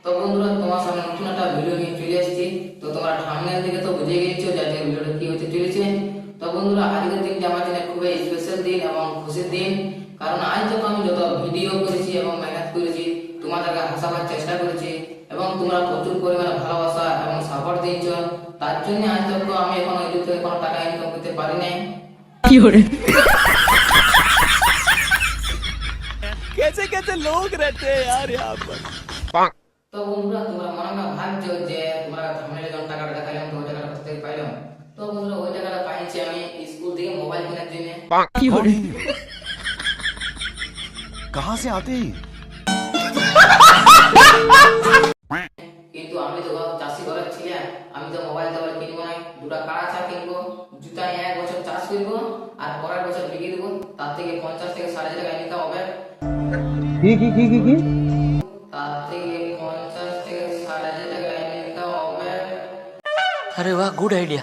তো বন্ধুরা তোমার সামনে নতুন একটা ভিডিও নিয়ে চলে এসেছি। তো তোমরা থাম্বনেল থেকে তো বুঝে গিয়েছো যে আজকের ভিডিওটা কি হতে চলেছে। তো বন্ধুরা আজকের দিনটা আমার জন্য খুবই স্পেশাল দিন এবং খুশির দিন, কারণ আজ তো আমি যত ভিডিও করেছি এবং মেহনত করেছি, তোমাদেরকে হাসাবার চেষ্টা করেছি এবং তোমরা প্রচুর পরিমাণে ভালোবাসা এবং সাপোর্ট দিয়েছো। তার জন্য আজ তো আমি এখন ইউটিউব থেকে কোনো টাকা ইনকাম করতে পারি নাই। কি করে कैसे कैसे लोग रहते हैं यार यहाँ पर। তো বন্ধুরা তোমরা মনে মনে ভাবছো যে তোমরা থাম্বনেলে যখন টাকাটা দেখালাম তো ওই টাকাটা কোথা থেকে পাইলাম। তো বন্ধুরা ওই টাকাটা পাইছি আমি স্কুল থেকে মোবাইল কেনার জন্য। কি করে कहाँ से आते हैं? কিন্তু আমি তো চাষি ঘরের ছিলাম, আমি তো মোবাইল টোবাইল কিনবো না, দুটা কাড়া চা কিনবো, জুতা 1 বছর চাষ করবো আর পরের বছর বিক্রি দেবো, তার থেকে 50 থেকে 60 টাকা ইনকাম হবে। কি তার থেকে 50 থেকে 60 টাকা ইনকাম হবে। अरे वाह गुड आइडिया।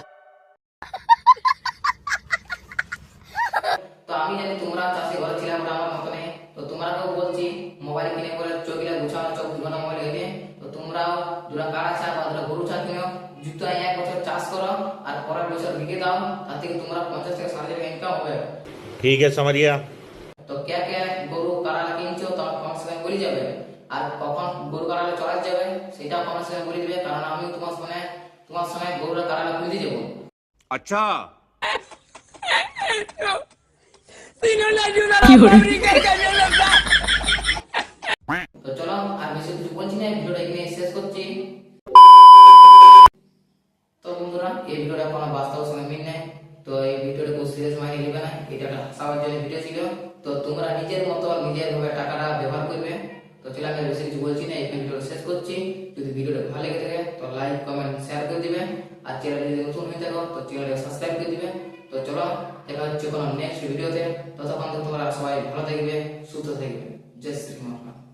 তো আমি জানি তোমরা চাষি ঘরে ছিলাম ওটা আমার মতো নেই, তো তোমরাকেও বলছি মোবাইল কিনে পরে চোখগুলা গুছানো, চোখ দুটো মোবাইল কিনে তো তোমরাও দুটা কাড়া চা বা দুটা গরু চা কিনো, জুতা 1 বছর চাষ করো আর পরের বছর বিক্রি দাও, তার থেকে তোমরা 50 থেকে 60 টাকা ইনকাম হবে। ठीक है समझ गया। তো কে কে গরু কাড়া কিনছো তো কমেন্ট সেকশনে বলে যাবে, আর কখন গরু কাড়া চড়া যাবে সেটা কমেন্ট সেকশনে বলে দিবে, কারণ আমি তোমার সঙ্গে গরুর কাড়া খুলতে যাবো। अच्छा কি করে তো চলো আর বেশি কিছু বলছি না, ভিডিওটা এখানে শেষ করছি। তো বন্ধুরা এই ভিডিওটা কোনো বাস্তব সঙ্গে মিল নেই, তো এই ভিডিওটা খুব সিরিয়াস মাইন্ডে নেবে না, এটা একটা হাসাবার জন্য ভিডিও ছিল। তো তোমরা নিজের মতো নিজের ভাবে টাকাটা ব্যবহার করবে। তো চলো আমি বেশি কিছু বলছি না, এই ভিডিওটা শেষ করছি। যদি ভিডিওটা ভালো লেগে থাকে তো লাইক কমেন্ট শেয়ার করে দিবে, আর চ্যানেলে যদি নতুন হয়ে থাকো তো চ্যানেলটাকে সাবস্ক্রাইব করে দিবে। তো চলো দেখা হচ্ছে কোনো নেক্সট ভিডিওতে, ততক্ষণ তোমরা সবাই ভালো থাকবে, সুস্থ থাকবে। জয় শ্রী মহারাজ।